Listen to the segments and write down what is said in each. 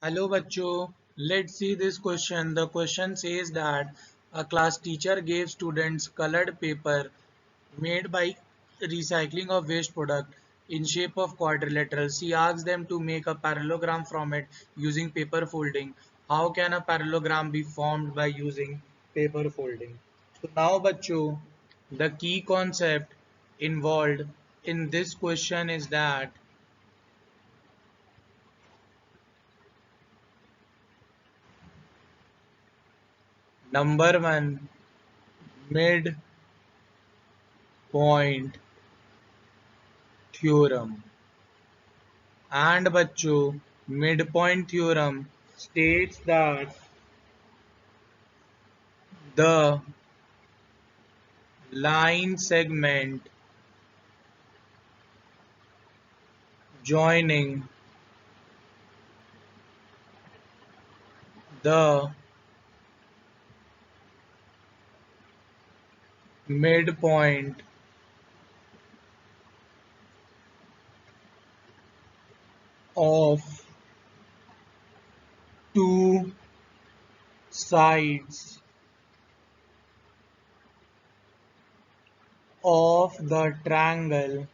Hello bachcho, let's see this question. The question says that a class teacher gave students colored paper made by recycling of waste product in shape of quadrilateral. She asked them to make a parallelogram from it using paper folding. How can a parallelogram be formed by using paper folding? So now bachcho, the key concept involved in this question is that number one, midpoint theorem. And बच्चों midpoint theorem states that the line segment joining the midpoint of two sides of the triangle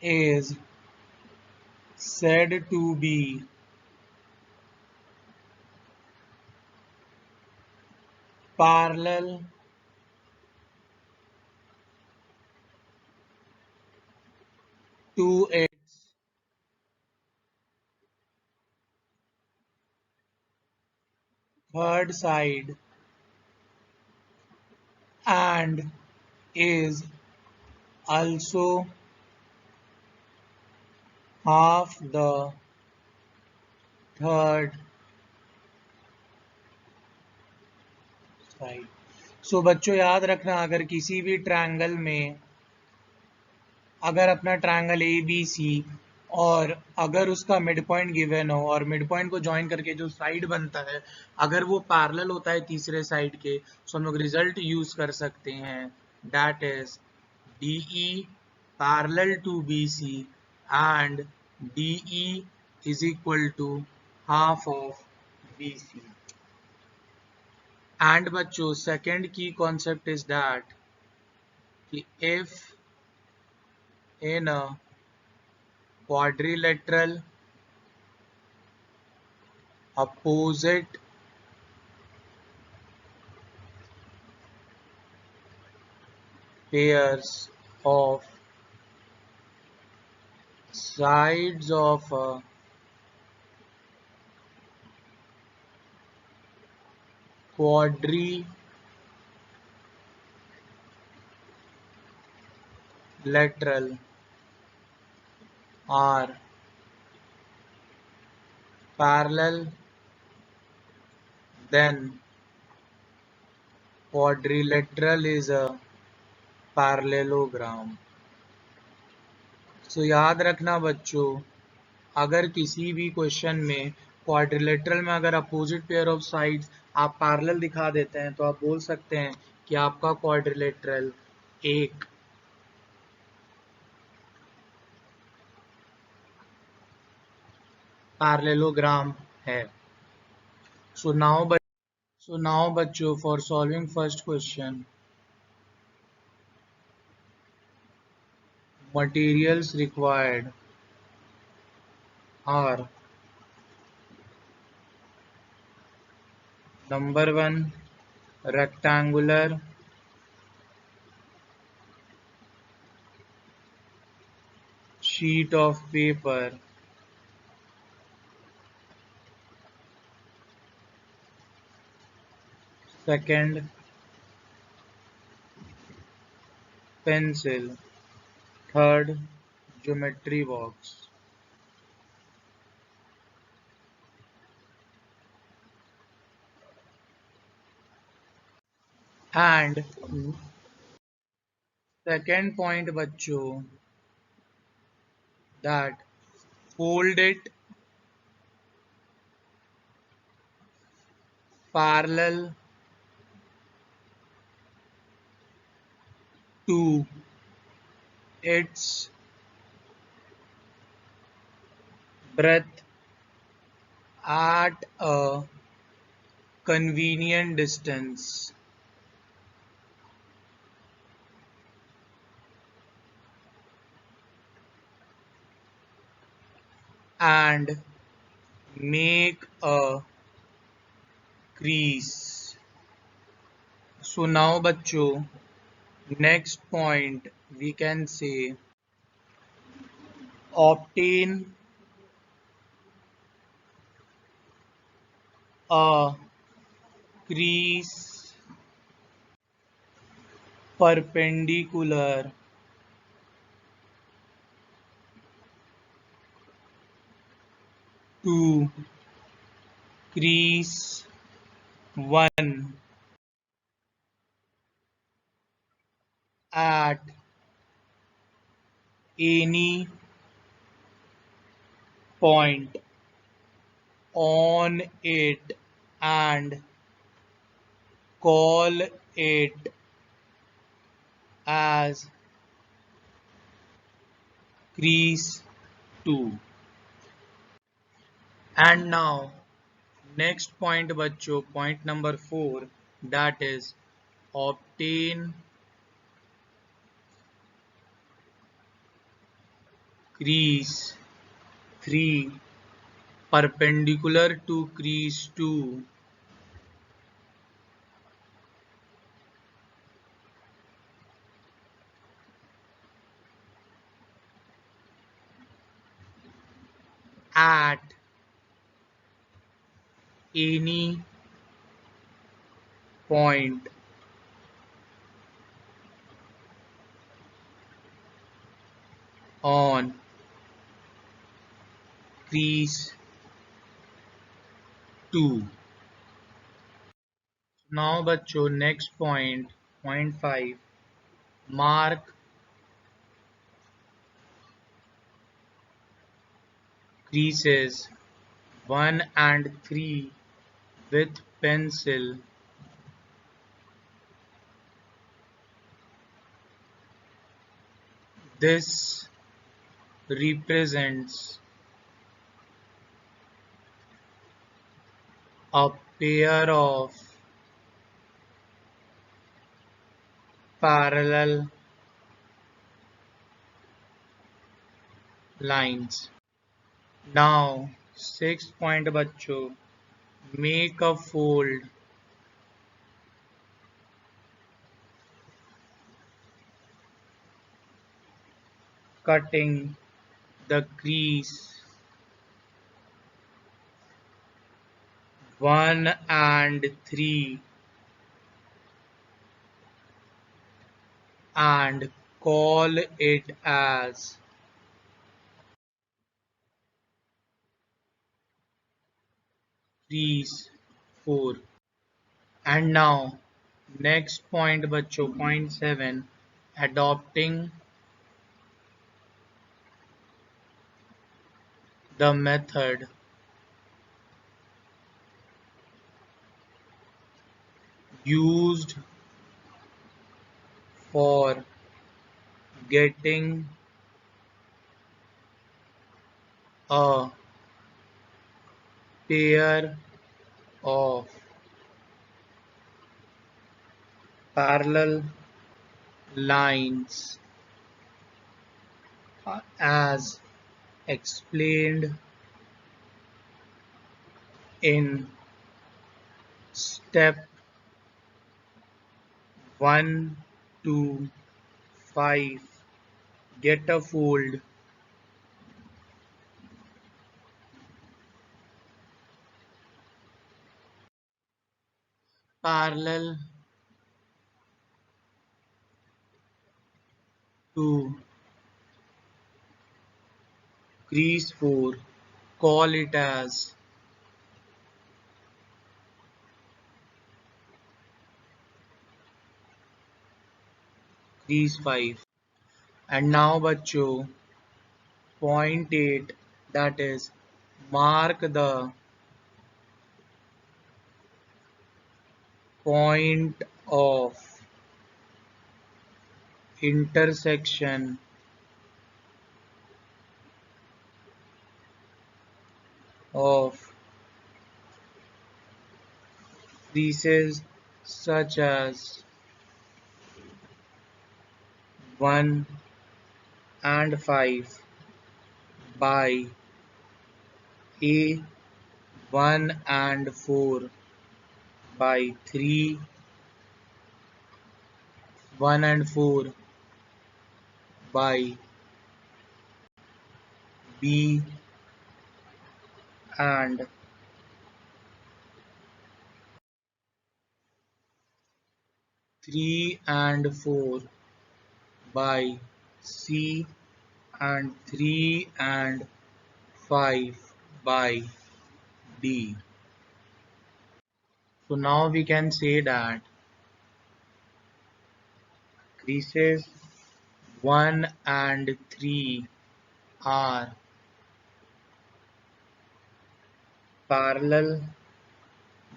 is said to be parallel to its third side and is also half the third side. सो बच्चों याद रखना अगर किसी भी triangle में अगर अपना triangle A B C और अगर उसका मिड पॉइंट गिवन हो और मिड पॉइंट को ज्वाइन करके जो साइड बनता है अगर वो पैरेलल होता है तीसरे साइड के तो हम लोग रिजल्ट यूज कर सकते हैं that is D E parallel to B C and D E is equal to half of B C and बच्चों सेकेंड की कॉन्सेप्ट इज दैट कि if in a quadrilateral opposite pairs of sides of a quadrilateral are parallel, then quadrilateral is a parallelogram. So याद रखना बच्चों अगर किसी भी question में क्वाड्रिलेटरल में अगर अपोजिट पेयर ऑफ साइड्स आप पैरेलल दिखा देते हैं तो आप बोल सकते हैं कि आपका क्वाड्रिलेटरल एक parallelogram है. So now बच्चों for solving first question materials required are number one rectangular sheet of paper, second pencil, third geometry box. And second point बच्चों that fold it parallel to its breadth at a convenient distance and make a crease. So now बच्चों, next point we can say obtain a crease perpendicular to crease 1 at any point on it and call it as crease 2. And now next point बच्चों, point number 4, that is obtain crease 3 perpendicular to crease 2 at any point on crease 2. Now बच्चों next point, point 5, mark creases 1 and 3 with pencil. This represents a pair of parallel lines. Now, sixth point बच्चों, make a fold cutting the crease 1 and 3 and call it as crease 4. And now, next point बच्चों, point 7, adopting the method used for getting a pair of parallel lines as explained in step 1 to 5. Get a fold parallel to crease 4, call it as crease 5. And now बच्चों, point 8, that is mark the point of intersection of creases such as 1 and 5 by A 1 and 4 by 3 1 and 4 by B and 3 and 4 by C and 3 and 5 by D. So now we can say that creases 1 and 3 are parallel,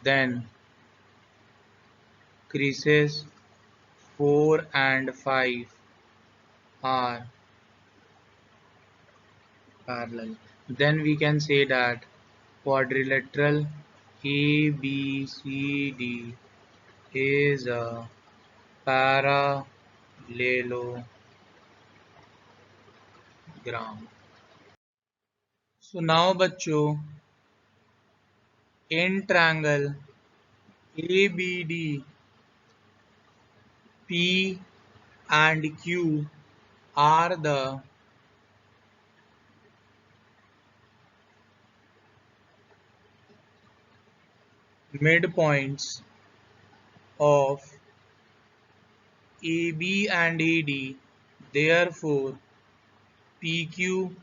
then creases 4 and 5 are parallel. Then we can say that quadrilateral ABCD is a parallelogram. So now बच्चों in triangle ABD P and Q are the midpoints of AB and AD. Therefore, PQ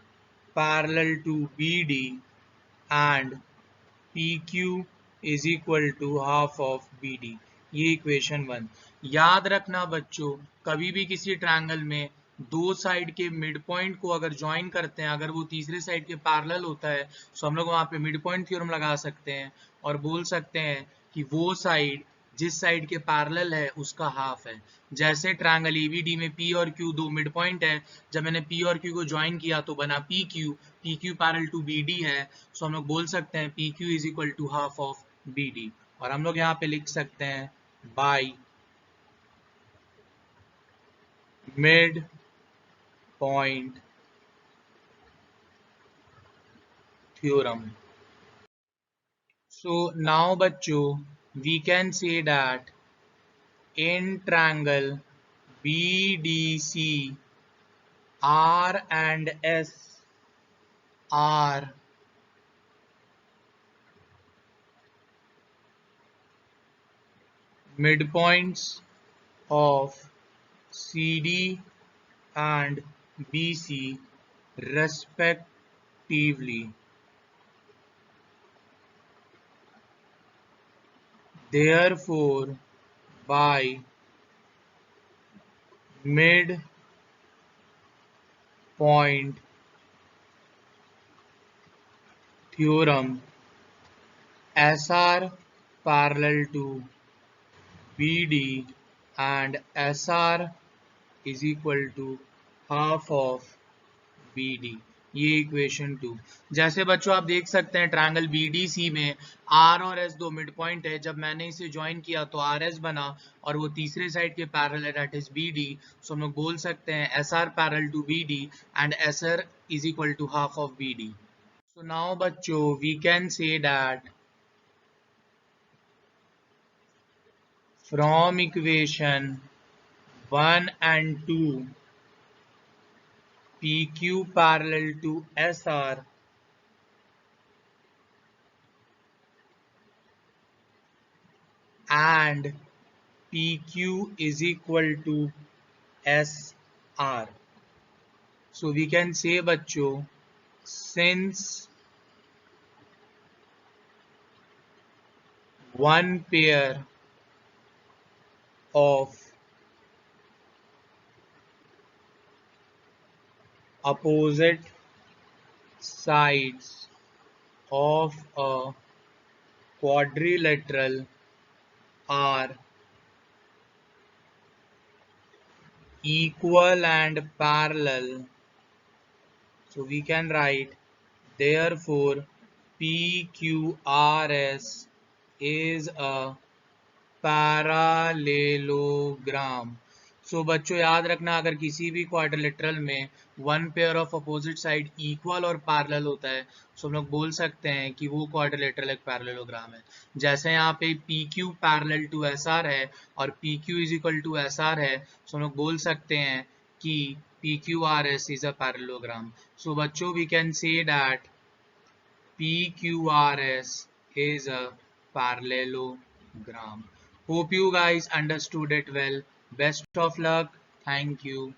parallel to BD and PQ is equal to half of BD. ये equation 1। याद रखना बच्चों, कभी भी किसी triangle में दो साइड के मिड पॉइंट को अगर ज्वाइन करते हैं, अगर वो तीसरे साइड के पैरेलल होता है, तो हम लोग वहां पे मिड पॉइंट थ्योरम लगा सकते हैं और बोल सकते हैं कि वो साइड जिस साइड के पैरेलल है उसका हाफ है। जैसे ट्रायंगल एबीडी में पी और क्यू दो मिड पॉइंट है, जब मैंने पी और क्यू को ज्वाइन किया तो बना P Q parallel to B D है, सो हम लोग बोल सकते हैं P Q is equal to half of B D. और हम लोग यहाँ पे लिख सकते हैं by mid point theorem. So now बच्चों we can say that in triangle BDC R and S are midpoints of CD and BC respectively. Therefore, by midpoint theorem, SR parallel to BD and SR is equal to half of BD। ये equation 2। जैसे बच्चों आप देख सकते हैं triangle BDC में R और S दो मिड पॉइंट है, जब मैंने इसे ज्वाइन किया तो RS बना और वो तीसरे साइड के पैरेलल है दैट इज BD। सो हम लोग बोल सकते हैं SR parallel to BD and SR is equal to half of BD। So now बच्चों we can say that from equation 1 and 2 PQ parallel to SR and PQ is equal to SR. So we can say बच्चों since one pair of opposite sides of a quadrilateral are equal and parallel, so we can write therefore PQRS is a parallelogram. सो बच्चों याद रखना, अगर किसी भी quadrilateral में one pair of opposite side equal और parallel होता है, सो हम लोग बोल सकते हैं कि वो क्वाड्रिलेटरल एक पैरेललोग्राम है। जैसे यहाँ पे PQ पैरेलल टू SR है और PQ is equal to SR है, सो हम लोग बोल सकते हैं कि PQRS is a parallelogram. So बच्चों we can say that PQRS is a parallelogram. Hope you guys understood it well. Best of luck. Thank you.